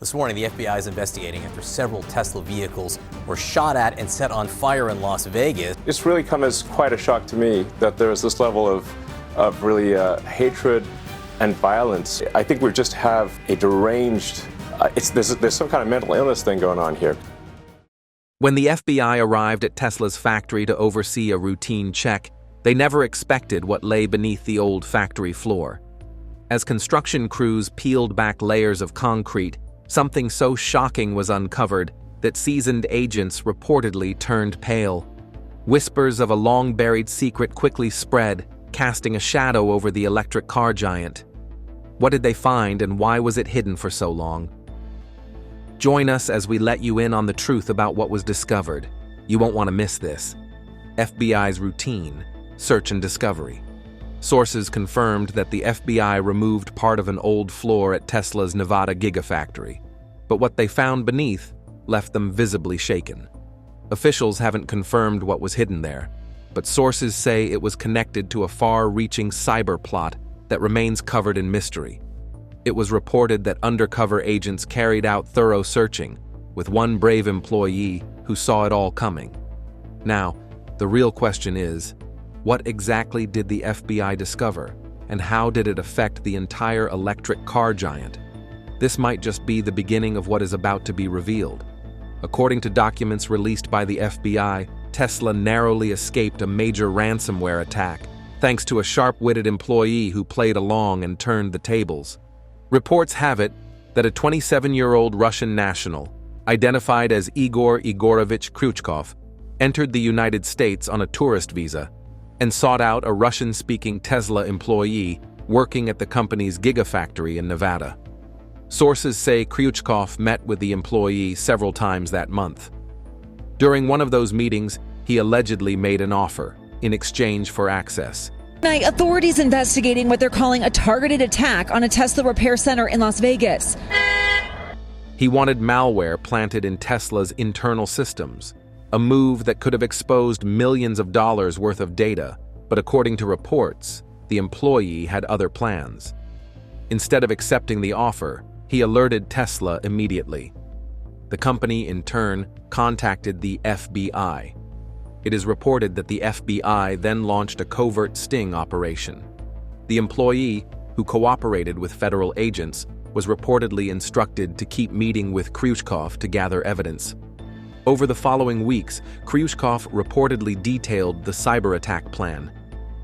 This morning, the FBI is investigating after several Tesla vehicles were shot at and set on fire in Las Vegas. It's really come as quite a shock to me that there's this level of really hatred and violence. I think we just have a deranged, there's some kind of mental illness thing going on here. When the FBI arrived at Tesla's factory to oversee a routine check, they never expected what lay beneath the old factory floor. As construction crews peeled back layers of concrete, something so shocking was uncovered that seasoned agents reportedly turned pale. Whispers of a long-buried secret quickly spread, casting a shadow over the electric car giant. What did they find, and why was it hidden for so long? Join us as we let you in on the truth about what was discovered. You won't want to miss this. FBI's routine, search and discovery. Sources confirmed that the FBI removed part of an old floor at Tesla's Nevada Gigafactory, but what they found beneath left them visibly shaken. Officials haven't confirmed what was hidden there, but sources say it was connected to a far-reaching cyber plot that remains covered in mystery. It was reported that undercover agents carried out thorough searching, with one brave employee who saw it all coming. Now, the real question is, what exactly did the FBI discover, and how did it affect the entire electric car giant? This might just be the beginning of what is about to be revealed. According to documents released by the FBI, Tesla narrowly escaped a major ransomware attack, thanks to a sharp-witted employee who played along and turned the tables. Reports have it that a 27-year-old Russian national, identified as Igor Igorovich Kryuchkov, entered the United States on a tourist visa and sought out a Russian-speaking Tesla employee working at the company's Gigafactory in Nevada. Sources say Kryuchkov met with the employee several times that month. During one of those meetings, he allegedly made an offer in exchange for access. Tonight, authorities investigating what they're calling a targeted attack on a Tesla repair center in Las Vegas. He wanted malware planted in Tesla's internal systems, a move that could have exposed millions of dollars worth of data, but according to reports, the employee had other plans. Instead of accepting the offer, he alerted Tesla immediately. The company, in turn, contacted the FBI. It is reported that the FBI then launched a covert sting operation. The employee, who cooperated with federal agents, was reportedly instructed to keep meeting with Kryuchkov to gather evidence. Over the following weeks, Kryuchkov reportedly detailed the cyber attack plan.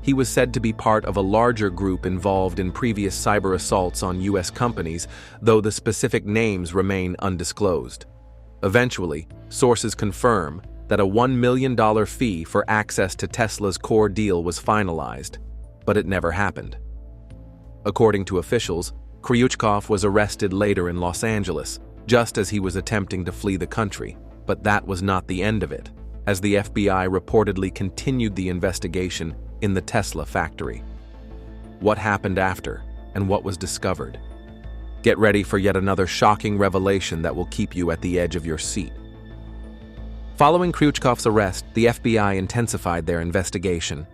He was said to be part of a larger group involved in previous cyber assaults on U.S. companies, though the specific names remain undisclosed. Eventually, sources confirm that a $1 million fee for access to Tesla's core deal was finalized, but it never happened. According to officials, Kryuchkov was arrested later in Los Angeles, just as he was attempting to flee the country. But that was not the end of it, as the FBI reportedly continued the investigation in the Tesla factory. What happened after, and what was discovered? Get ready for yet another shocking revelation that will keep you at the edge of your seat. Following Kryuchkov's arrest, the FBI intensified their investigation.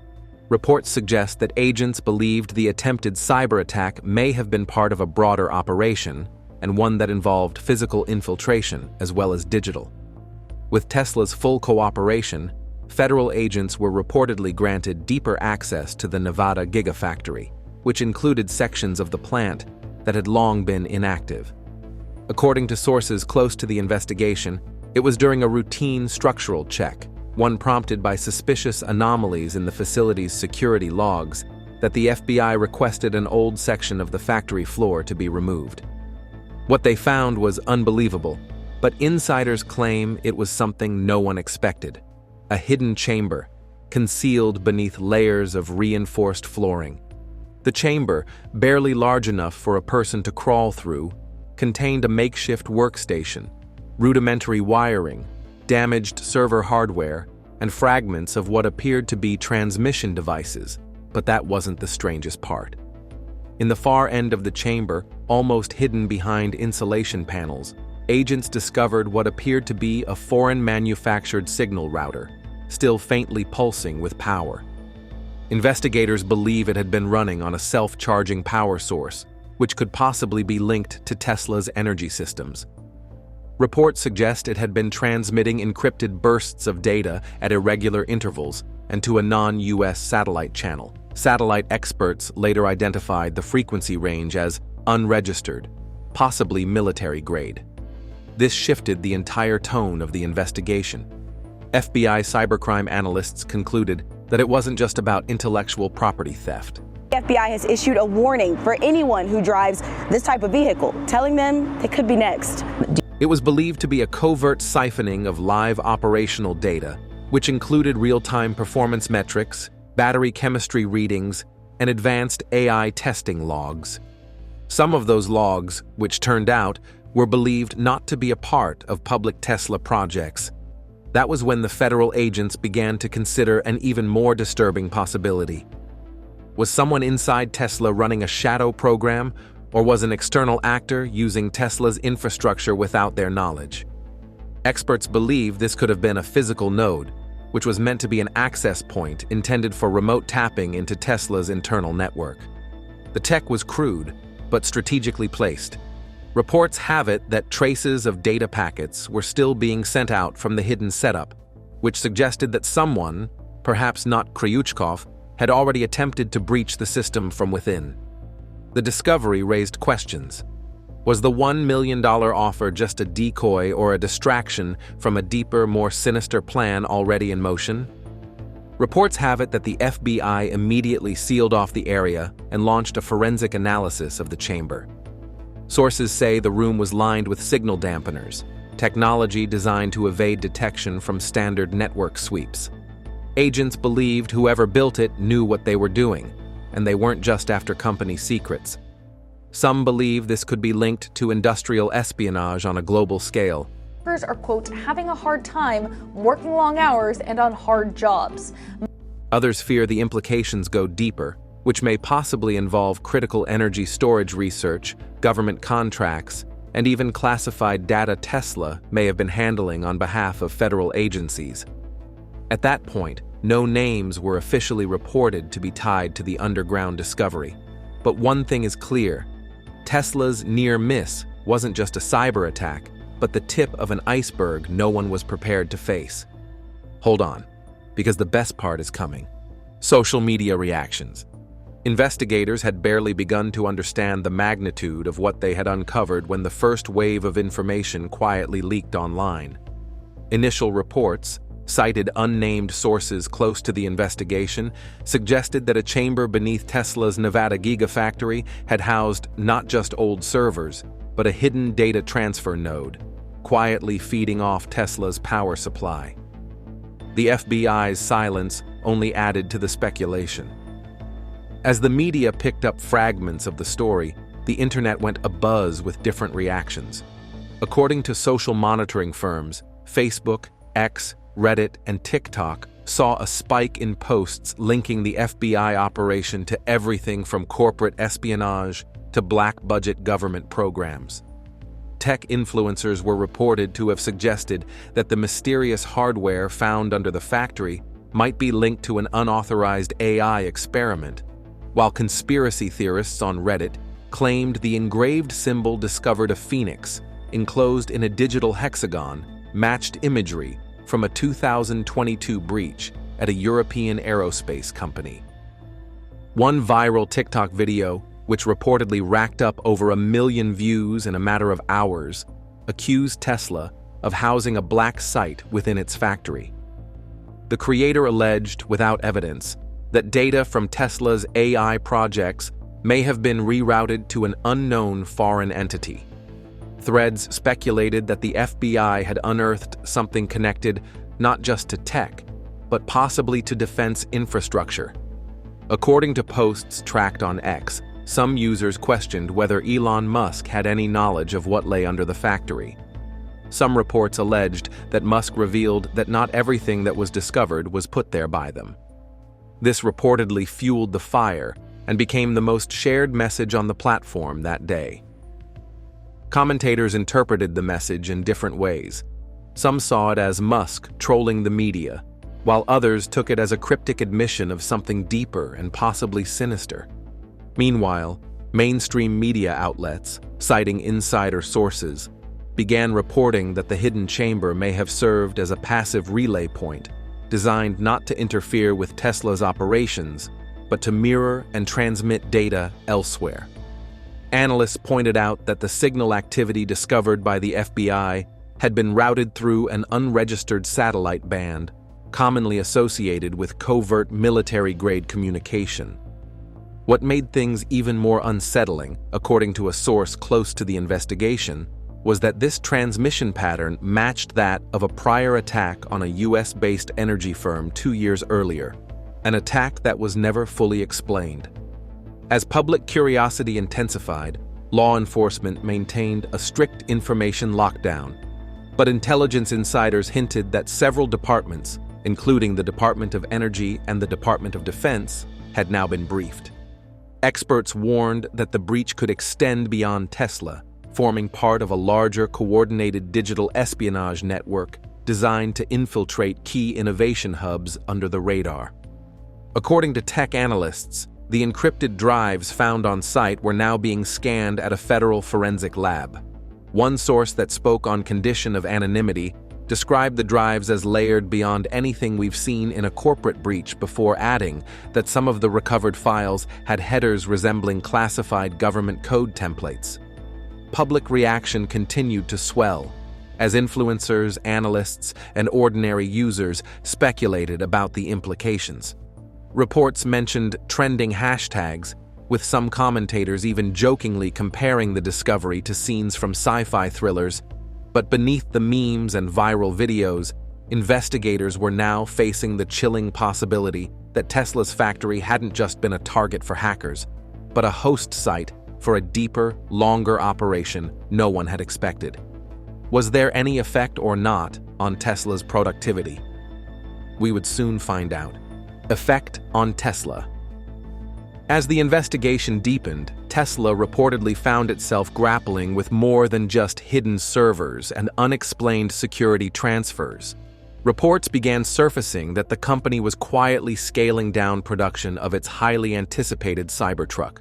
Reports suggest that agents believed the attempted cyber attack may have been part of a broader operation, and one that involved physical infiltration as well as digital. With Tesla's full cooperation, federal agents were reportedly granted deeper access to the Nevada Gigafactory, which included sections of the plant that had long been inactive. According to sources close to the investigation, it was during a routine structural check, one prompted by suspicious anomalies in the facility's security logs, that the FBI requested an old section of the factory floor to be removed. What they found was unbelievable, but insiders claim it was something no one expected: a hidden chamber, concealed beneath layers of reinforced flooring. The chamber, barely large enough for a person to crawl through, contained a makeshift workstation, rudimentary wiring, damaged server hardware, and fragments of what appeared to be transmission devices, but that wasn't the strangest part. In the far end of the chamber, almost hidden behind insulation panels, agents discovered what appeared to be a foreign-manufactured signal router, still faintly pulsing with power. Investigators believe it had been running on a self-charging power source, which could possibly be linked to Tesla's energy systems. Reports suggest it had been transmitting encrypted bursts of data at irregular intervals and to a non-US satellite channel. Satellite experts later identified the frequency range as unregistered, possibly military grade. This shifted the entire tone of the investigation. FBI cybercrime analysts concluded that it wasn't just about intellectual property theft. The FBI has issued a warning for anyone who drives this type of vehicle, telling them they could be next. It was believed to be a covert siphoning of live operational data, which included real-time performance metrics, battery chemistry readings, and advanced AI testing logs. Some of those logs, which turned out, were believed not to be a part of public Tesla projects. That was when the federal agents began to consider an even more disturbing possibility. Was someone inside Tesla running a shadow program, or was an external actor using Tesla's infrastructure without their knowledge? Experts believe this could have been a physical node, which was meant to be an access point intended for remote tapping into Tesla's internal network. The tech was crude, but strategically placed. Reports have it that traces of data packets were still being sent out from the hidden setup, which suggested that someone, perhaps not Kryuchkov, had already attempted to breach the system from within. The discovery raised questions. Was the $1 million offer just a decoy or a distraction from a deeper, more sinister plan already in motion? Reports have it that the FBI immediately sealed off the area and launched a forensic analysis of the chamber. Sources say the room was lined with signal dampeners, technology designed to evade detection from standard network sweeps. Agents believed whoever built it knew what they were doing, and they weren't just after company secrets. Some believe this could be linked to industrial espionage on a global scale. Workers are, quote, having a hard time working long hours and on hard jobs. Others fear the implications go deeper, which may possibly involve critical energy storage research, government contracts, and even classified data Tesla may have been handling on behalf of federal agencies. At that point, no names were officially reported to be tied to the underground discovery. But one thing is clear: Tesla's near miss wasn't just a cyber attack, but the tip of an iceberg no one was prepared to face. Hold on, because the best part is coming. Social media reactions. Investigators had barely begun to understand the magnitude of what they had uncovered when the first wave of information quietly leaked online. Initial reports, cited unnamed sources close to the investigation, suggested that a chamber beneath Tesla's Nevada Gigafactory had housed not just old servers, but a hidden data transfer node, quietly feeding off Tesla's power supply. The FBI's silence only added to the speculation. As the media picked up fragments of the story, the internet went abuzz with different reactions. According to social monitoring firms, Facebook, X, Reddit, and TikTok saw a spike in posts linking the FBI operation to everything from corporate espionage to black-budget government programs. Tech influencers were reported to have suggested that the mysterious hardware found under the factory might be linked to an unauthorized AI experiment, while conspiracy theorists on Reddit claimed the engraved symbol discovered a phoenix, enclosed in a digital hexagon, matched imagery from a 2022 breach at a European aerospace company. One viral TikTok video, which reportedly racked up over 1 million views in a matter of hours, accused Tesla of housing a black site within its factory. The creator alleged, without evidence, that data from Tesla's AI projects may have been rerouted to an unknown foreign entity. Threads speculated that the FBI had unearthed something connected not just to tech, but possibly to defense infrastructure. According to posts tracked on X, some users questioned whether Elon Musk had any knowledge of what lay under the factory. Some reports alleged that Musk revealed that not everything that was discovered was put there by them. This reportedly fueled the fire and became the most shared message on the platform that day. Commentators interpreted the message in different ways. Some saw it as Musk trolling the media, while others took it as a cryptic admission of something deeper and possibly sinister. Meanwhile, Mainstream media outlets, citing insider sources, began reporting that the hidden chamber may have served as a passive relay point, designed not to interfere with Tesla's operations, but to mirror and transmit data elsewhere. Analysts pointed out that the signal activity discovered by the FBI had been routed through an unregistered satellite band, commonly associated with covert military-grade communication. What made things even more unsettling, according to a source close to the investigation, was that this transmission pattern matched that of a prior attack on a US-based energy firm 2 years earlier, an attack that was never fully explained. As public curiosity intensified, law enforcement maintained a strict information lockdown, but intelligence insiders hinted that several departments, including the Department of Energy and the Department of Defense, had now been briefed. Experts warned that the breach could extend beyond Tesla, forming part of a larger coordinated digital espionage network designed to infiltrate key innovation hubs under the radar. According to tech analysts, the encrypted drives found on site were now being scanned at a federal forensic lab. One source that spoke on condition of anonymity described the drives as layered beyond anything we've seen in a corporate breach, before adding that some of the recovered files had headers resembling classified government code templates. Public reaction continued to swell as influencers, analysts, and ordinary users speculated about the implications. Reports mentioned trending hashtags, with some commentators even jokingly comparing the discovery to scenes from sci-fi thrillers. But beneath the memes and viral videos, investigators were now facing the chilling possibility that Tesla's factory hadn't just been a target for hackers, but a host site for a deeper, longer operation no one had expected. Was there any effect or not on Tesla's productivity? We would soon find out. Effect on Tesla. As the investigation deepened, Tesla reportedly found itself grappling with more than just hidden servers and unexplained security transfers. Reports began surfacing that the company was quietly scaling down production of its highly anticipated Cybertruck.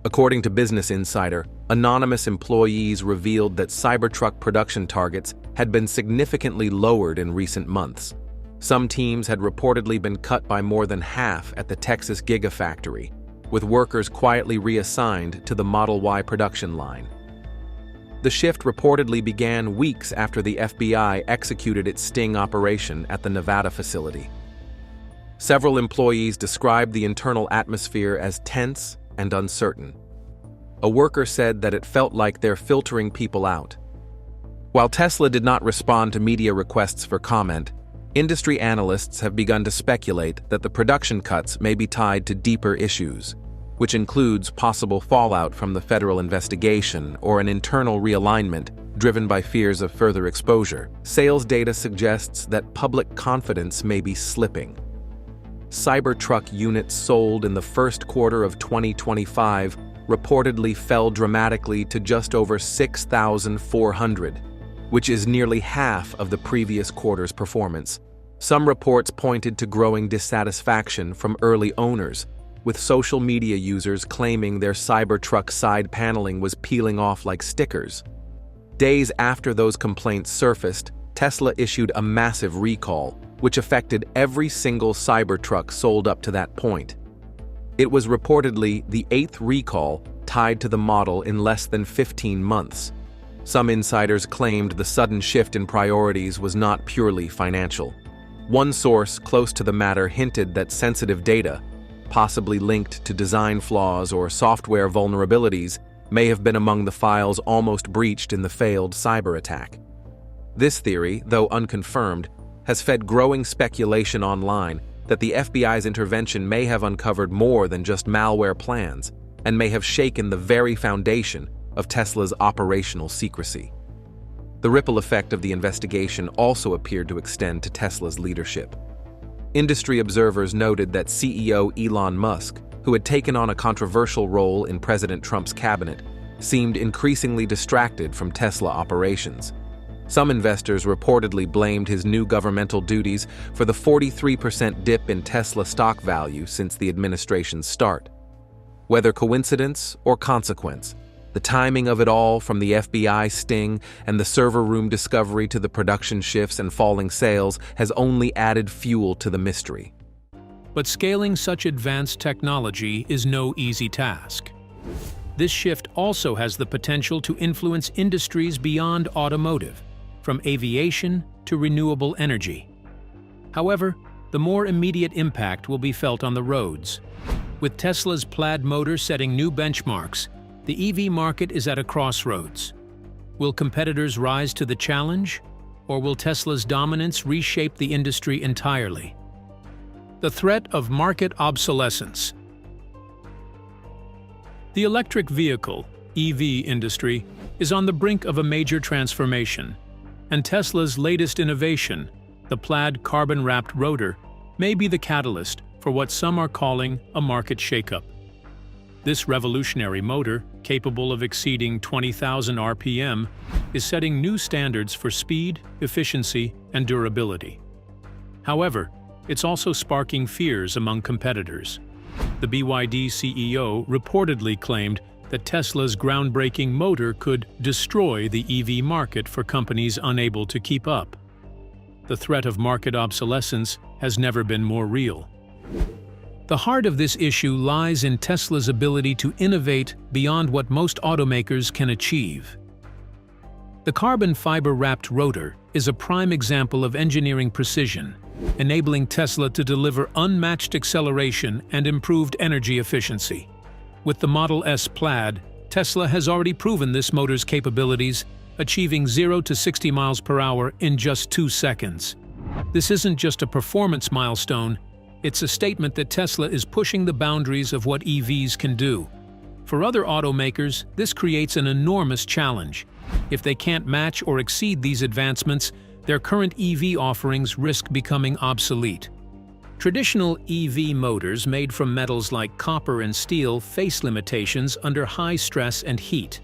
According to Business Insider, anonymous employees revealed that Cybertruck production targets had been significantly lowered in recent months. Some teams had reportedly been cut by more than half at the Texas Gigafactory, with workers quietly reassigned to the Model Y production line. The shift reportedly began weeks after the FBI executed its sting operation at the Nevada facility. Several employees described the internal atmosphere as tense and uncertain. A worker said that it felt like they're filtering people out. While Tesla did not respond to media requests for comment, industry analysts have begun to speculate that the production cuts may be tied to deeper issues, which includes possible fallout from the federal investigation or an internal realignment driven by fears of further exposure. Sales data suggests that public confidence may be slipping. Cybertruck units sold in the first quarter of 2025 reportedly fell dramatically to just over 6,400, which is nearly half of the previous quarter's performance. Some reports pointed to growing dissatisfaction from early owners, with social media users claiming their Cybertruck side paneling was peeling off like stickers. Days after those complaints surfaced, Tesla issued a massive recall, which affected every single Cybertruck sold up to that point. It was reportedly the 8th recall tied to the model in less than 15 months. Some insiders claimed the sudden shift in priorities was not purely financial. One source close to the matter hinted that sensitive data, possibly linked to design flaws or software vulnerabilities, may have been among the files almost breached in the failed cyber attack. This theory, though unconfirmed, has fed growing speculation online that the FBI's intervention may have uncovered more than just malware plans and may have shaken the very foundation of Tesla's operational secrecy. The ripple effect of the investigation also appeared to extend to Tesla's leadership. Industry observers noted that CEO Elon Musk, who had taken on a controversial role in President Trump's cabinet, seemed increasingly distracted from Tesla operations. Some investors reportedly blamed his new governmental duties for the 43% dip in Tesla stock value since the administration's start. Whether coincidence or consequence, the timing of it all, from the FBI sting and the server room discovery to the production shifts and falling sales, has only added fuel to the mystery. But scaling such advanced technology is no easy task. This shift also has the potential to influence industries beyond automotive, from aviation to renewable energy. However, the more immediate impact will be felt on the roads. With Tesla's Plaid motor setting new benchmarks, the EV market is at a crossroads. Will competitors rise to the challenge, or will Tesla's dominance reshape the industry entirely? The threat of market obsolescence. The electric vehicle, EV industry, is on the brink of a major transformation, and Tesla's latest innovation, the Plaid carbon-wrapped rotor, may be the catalyst for what some are calling a market shakeup. This revolutionary motor, capable of exceeding 20,000 RPM, is setting new standards for speed, efficiency, and durability. However, it's also sparking fears among competitors. The BYD CEO reportedly claimed that Tesla's groundbreaking motor could destroy the EV market for companies unable to keep up. The threat of market obsolescence has never been more real. The heart of this issue lies in Tesla's ability to innovate beyond what most automakers can achieve. The carbon fiber-wrapped rotor is a prime example of engineering precision, enabling Tesla to deliver unmatched acceleration and improved energy efficiency. With the Model S Plaid, Tesla has already proven this motor's capabilities, achieving 0 to 60 miles per hour in just 2 seconds. This isn't just a performance milestone, it's a statement that Tesla is pushing the boundaries of what EVs can do. For other automakers, this creates an enormous challenge. If they can't match or exceed these advancements, their current EV offerings risk becoming obsolete. Traditional EV motors made from metals like copper and steel face limitations under high stress and heat.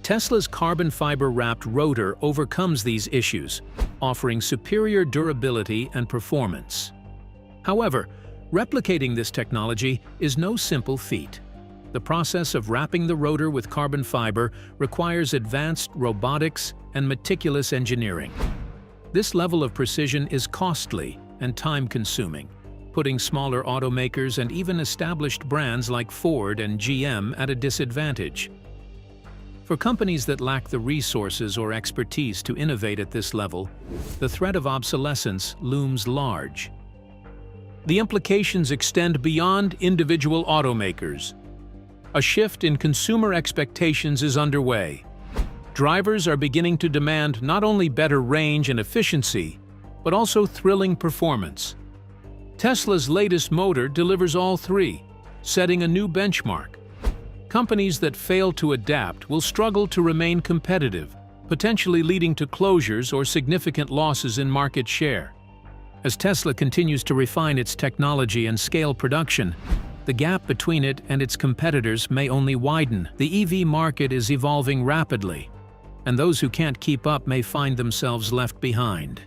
Tesla's carbon fiber-wrapped rotor overcomes these issues, offering superior durability and performance. However, replicating this technology is no simple feat. The process of wrapping the rotor with carbon fiber requires advanced robotics and meticulous engineering. This level of precision is costly and time-consuming, putting smaller automakers and even established brands like Ford and GM at a disadvantage. For companies that lack the resources or expertise to innovate at this level, the threat of obsolescence looms large. The implications extend beyond individual automakers. A shift in consumer expectations is underway. Drivers are beginning to demand not only better range and efficiency, but also thrilling performance. Tesla's latest motor delivers all three, setting a new benchmark. Companies that fail to adapt will struggle to remain competitive, potentially leading to closures or significant losses in market share. As Tesla continues to refine its technology and scale production, the gap between it and its competitors may only widen. The EV market is evolving rapidly, and those who can't keep up may find themselves left behind.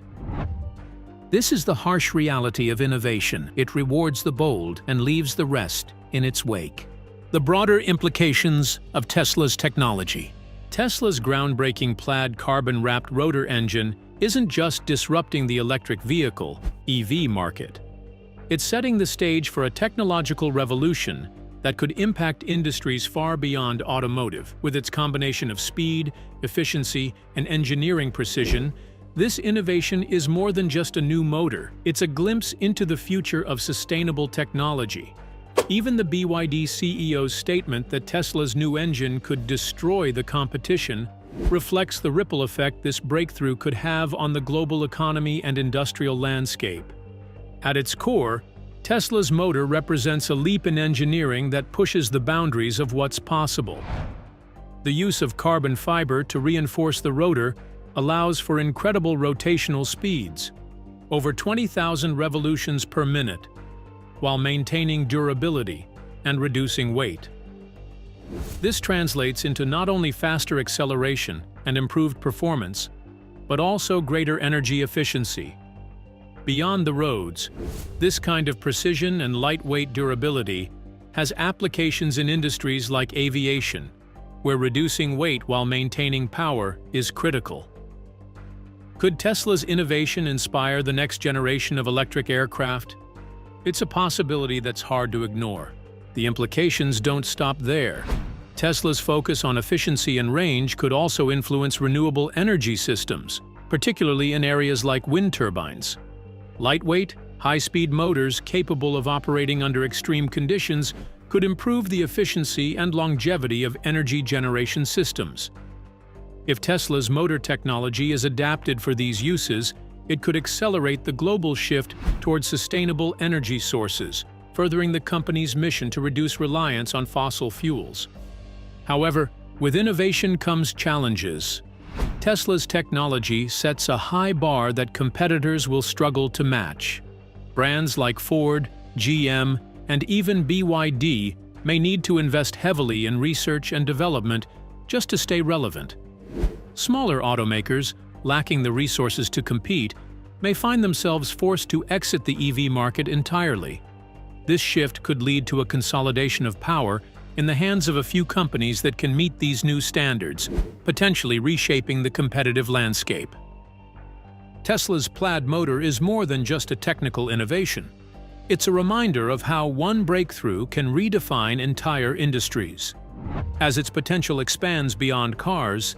This is the harsh reality of innovation. It rewards the bold and leaves the rest in its wake. The broader implications of Tesla's technology. Tesla's groundbreaking Plaid carbon-wrapped rotor engine isn't just disrupting the electric vehicle, EV market. It's setting the stage for a technological revolution that could impact industries far beyond automotive. With its combination of speed, efficiency, and engineering precision, this innovation is more than just a new motor. It's a glimpse into the future of sustainable technology. Even the BYD CEO's statement that Tesla's new engine could destroy the competition reflects the ripple effect this breakthrough could have on the global economy and industrial landscape. At its core, Tesla's motor represents a leap in engineering that pushes the boundaries of what's possible. The use of carbon fiber to reinforce the rotor allows for incredible rotational speeds, over 20,000 revolutions per minute, while maintaining durability and reducing weight. This translates into not only faster acceleration and improved performance, but also greater energy efficiency. Beyond the roads, this kind of precision and lightweight durability has applications in industries like aviation, where reducing weight while maintaining power is critical. Could Tesla's innovation inspire the next generation of electric aircraft? It's a possibility that's hard to ignore. The implications don't stop there. Tesla's focus on efficiency and range could also influence renewable energy systems, particularly in areas like wind turbines. Lightweight, high-speed motors capable of operating under extreme conditions could improve the efficiency and longevity of energy generation systems. If Tesla's motor technology is adapted for these uses, it could accelerate the global shift towards sustainable energy sources, furthering the company's mission to reduce reliance on fossil fuels. However, with innovation comes challenges. Tesla's technology sets a high bar that competitors will struggle to match. Brands like Ford, GM, and even BYD may need to invest heavily in research and development just to stay relevant. Smaller automakers, lacking the resources to compete, may find themselves forced to exit the EV market entirely. This shift could lead to a consolidation of power in the hands of a few companies that can meet these new standards, potentially reshaping the competitive landscape. Tesla's Plaid motor is more than just a technical innovation. It's a reminder of how one breakthrough can redefine entire industries. As its potential expands beyond cars,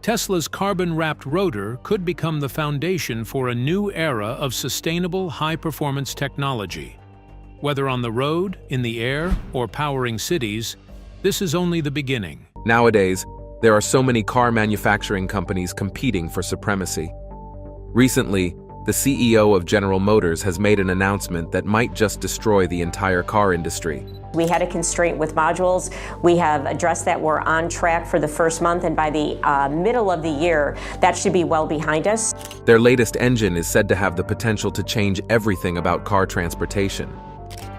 Tesla's carbon-wrapped rotor could become the foundation for a new era of sustainable high-performance technology. Whether on the road, in the air, or powering cities, this is only the beginning. Nowadays, there are so many car manufacturing companies competing for supremacy. Recently, the CEO of General Motors has made an announcement that might just destroy the entire car industry. We had a constraint with modules. We have addressed that. We're on track for the first month, and by the middle of the year, that should be well behind us. Their latest engine is said to have the potential to change everything about car transportation.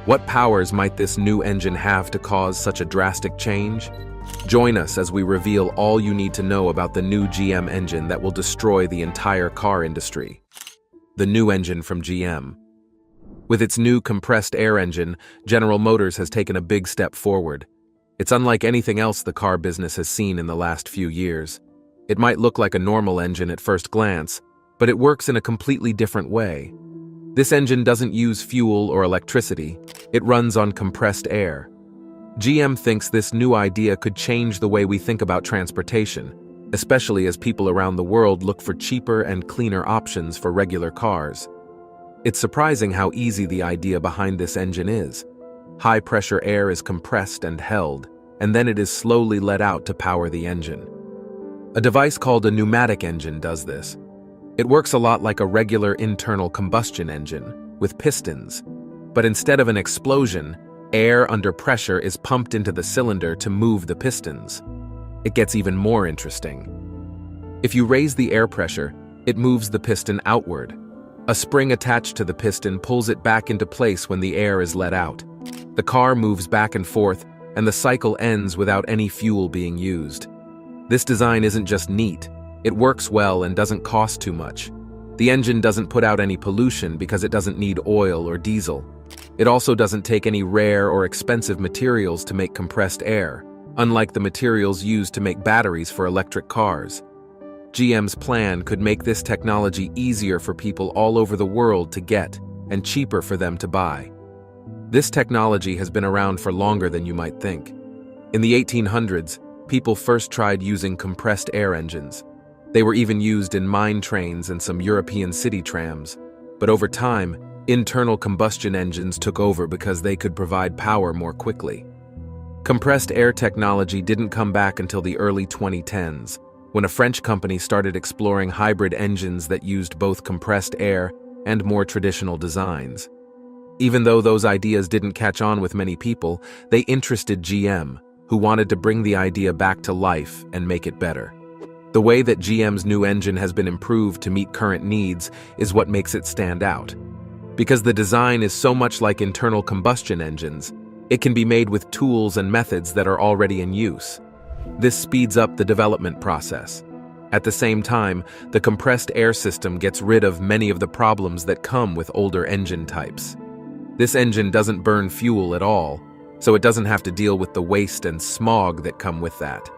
What powers might this new engine have to cause such a drastic change? Join us as we reveal all you need to know about the new GM engine that will destroy the entire car industry. The new engine from GM. With its new compressed air engine, General Motors has taken a big step forward. It's unlike anything else the car business has seen in the last few years. It might look like a normal engine at first glance, but it works in a completely different way. This engine doesn't use fuel or electricity. It runs on compressed air. GM thinks this new idea could change the way we think about transportation, especially as people around the world look for cheaper and cleaner options for regular cars. It's surprising how easy the idea behind this engine is. High-pressure air is compressed and held, and then it is slowly let out to power the engine. A device called a pneumatic engine does this. It works a lot like a regular internal combustion engine, with pistons. But instead of an explosion, air under pressure is pumped into the cylinder to move the pistons. It gets even more interesting. If you raise the air pressure, it moves the piston outward. A spring attached to the piston pulls it back into place when the air is let out. The car moves back and forth, and the cycle ends without any fuel being used. This design isn't just neat, it works well and doesn't cost too much. The engine doesn't put out any pollution because it doesn't need oil or diesel. It also doesn't take any rare or expensive materials to make compressed air, unlike the materials used to make batteries for electric cars. GM's plan could make this technology easier for people all over the world to get and cheaper for them to buy. This technology has been around for longer than you might think. In the 1800s, people first tried using compressed air engines. They were even used in mine trains and some European city trams. But over time, internal combustion engines took over because they could provide power more quickly. Compressed air technology didn't come back until the early 2010s, when a French company started exploring hybrid engines that used both compressed air and more traditional designs. Even though those ideas didn't catch on with many people, they interested GM, who wanted to bring the idea back to life and make it better. The way that GM's new engine has been improved to meet current needs is what makes it stand out. Because the design is so much like internal combustion engines, it can be made with tools and methods that are already in use. This speeds up the development process. At the same time, the compressed air system gets rid of many of the problems that come with older engine types. This engine doesn't burn fuel at all. so it doesn't have to deal with the waste and smog that come with that.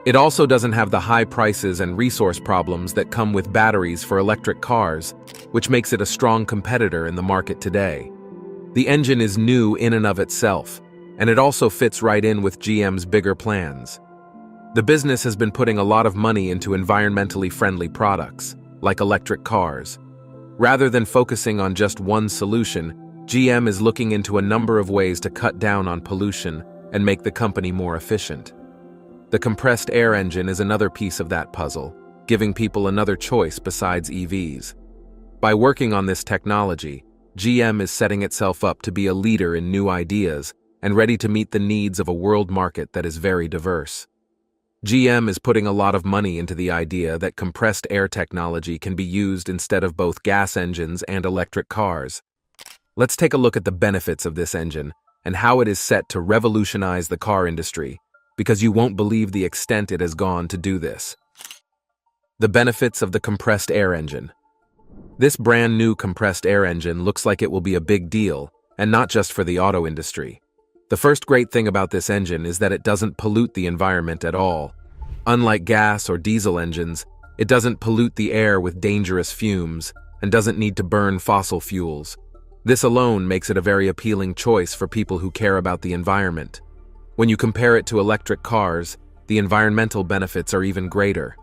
It also doesn't have the high prices and resource problems that come with batteries for electric cars, which makes it a strong competitor in the market today. The engine is new in and of itself, and it also fits right in with GM's bigger plans. The business has been putting a lot of money into environmentally friendly products, like electric cars. Rather than focusing on just one solution, GM is looking into a number of ways to cut down on pollution and make the company more efficient. The compressed air engine is another piece of that puzzle, giving people another choice besides EVs. By working on this technology, GM is setting itself up to be a leader in new ideas and ready to meet the needs of a world market that is very diverse. GM is putting a lot of money into the idea that compressed air technology can be used instead of both gas engines and electric cars. Let's take a look at the benefits of this engine and how it is set to revolutionize the car industry, because you won't believe the extent it has gone to do this. The benefits of the compressed air engine. This brand new compressed air engine looks like it will be a big deal, and not just for the auto industry. The first great thing about this engine is that it doesn't pollute the environment at all. Unlike gas or diesel engines, it doesn't pollute the air with dangerous fumes and doesn't need to burn fossil fuels. This alone makes it a very appealing choice for people who care about the environment. When you compare it to electric cars, the environmental benefits are even greater.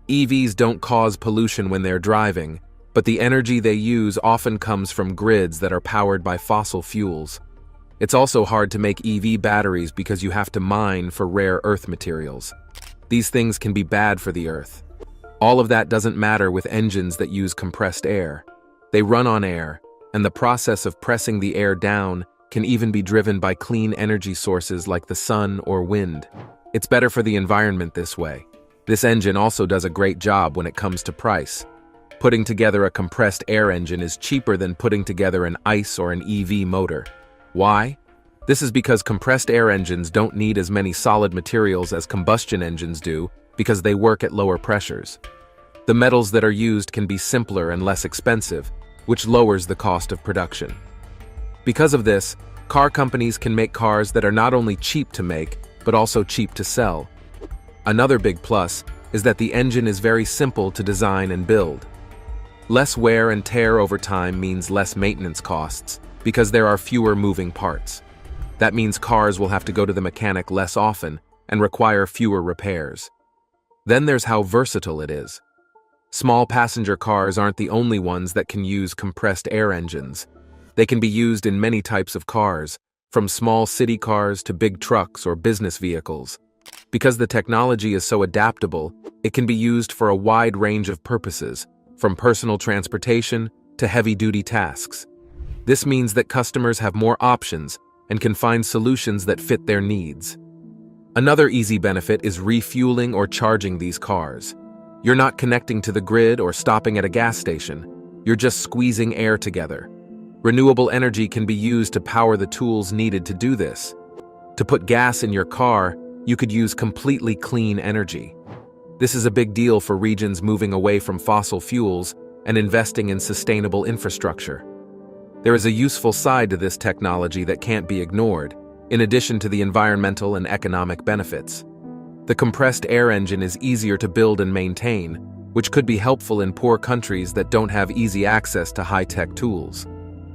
EVs don't cause pollution when they're driving, but the energy they use often comes from grids that are powered by fossil fuels. It's also hard to make EV batteries because you have to mine for rare earth materials. These things can be bad for the earth. All of that doesn't matter with engines that use compressed air. They run on air, and the process of pressing the air down can even be driven by clean energy sources like the sun or wind. It's better for the environment this way. This engine also does a great job when it comes to price. Putting together a compressed air engine is cheaper than putting together an ICE or an EV motor. Why? This is because compressed air engines don't need as many solid materials as combustion engines do because they work at lower pressures. The metals that are used can be simpler and less expensive, which lowers the cost of production. Because of this, car companies can make cars that are not only cheap to make, but also cheap to sell. Another big plus is that the engine is very simple to design and build. Less wear and tear over time means less maintenance costs, because there are fewer moving parts. That means cars will have to go to the mechanic less often and require fewer repairs. Then there's how versatile it is. Small passenger cars aren't the only ones that can use compressed air engines. They can be used in many types of cars, from small city cars to big trucks or business vehicles. Because the technology is so adaptable, it can be used for a wide range of purposes, from personal transportation to heavy-duty tasks. This means that customers have more options and can find solutions that fit their needs. Another easy benefit is refueling or charging these cars. You're not connecting to the grid or stopping at a gas station. You're just squeezing air together. Renewable energy can be used to power the tools needed to do this. To put gas in your car, you could use completely clean energy. This is a big deal for regions moving away from fossil fuels and investing in sustainable infrastructure. There is a useful side to this technology that can't be ignored, in addition to the environmental and economic benefits. The compressed air engine is easier to build and maintain, which could be helpful in poor countries that don't have easy access to high-tech tools.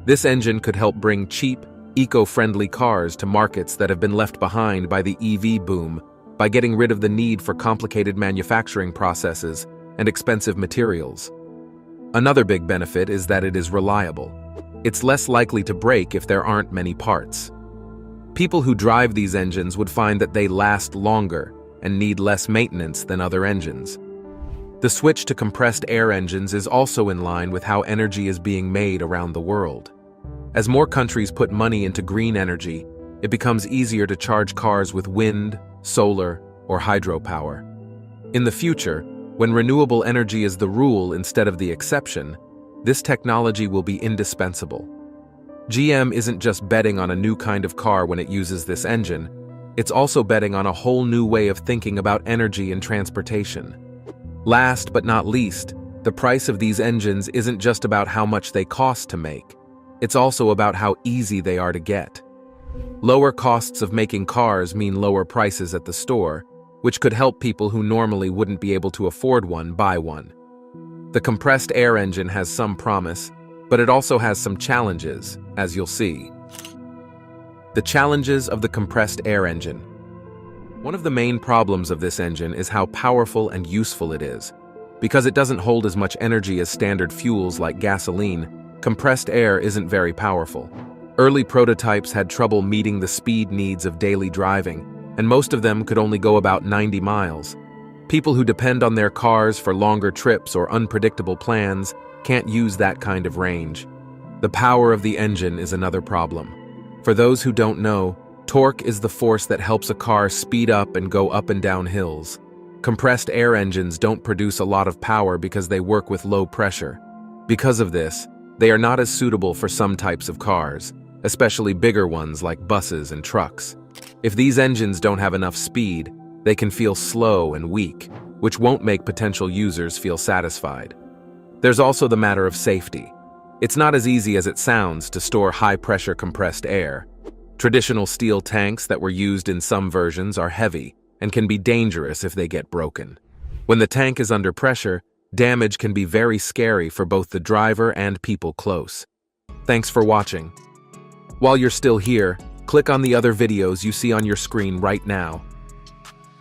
This engine could help bring cheap, eco-friendly cars to markets that have been left behind by the EV boom by getting rid of the need for complicated manufacturing processes and expensive materials. Another big benefit is that it is reliable. It's less likely to break if there aren't many parts. People who drive these engines would find that they last longer and need less maintenance than other engines. The switch to compressed air engines is also in line with how energy is being made around the world. As more countries put money into green energy, it becomes easier to charge cars with wind, solar, or hydropower. In the future, when renewable energy is the rule instead of the exception, this technology will be indispensable. GM isn't just betting on a new kind of car when it uses this engine, it's also betting on a whole new way of thinking about energy and transportation. Last but not least, the price of these engines isn't just about how much they cost to make. It's also about how easy they are to get. Lower costs of making cars mean lower prices at the store, which could help people who normally wouldn't be able to afford one buy one. The compressed air engine has some promise, but it also has some challenges, as you'll see. The challenges of the compressed air engine. One of the main problems of this engine is how powerful and useful it is. Because it doesn't hold as much energy as standard fuels like gasoline, compressed air isn't very powerful. Early prototypes had trouble meeting the speed needs of daily driving, and most of them could only go about 90 miles. People who depend on their cars for longer trips or unpredictable plans can't use that kind of range. The power of the engine is another problem. For those who don't know, torque is the force that helps a car speed up and go up and down hills. Compressed air engines don't produce a lot of power because they work with low pressure. Because of this, they are not as suitable for some types of cars, especially bigger ones like buses and trucks. If these engines don't have enough speed, they can feel slow and weak, which won't make potential users feel satisfied. There's also the matter of safety. It's not as easy as it sounds to store high-pressure compressed air. Traditional steel tanks that were used in some versions are heavy and can be dangerous if they get broken. When the tank is under pressure, damage can be very scary for both the driver and people close. Thanks for watching. While you're still here, click on the other videos you see on your screen right now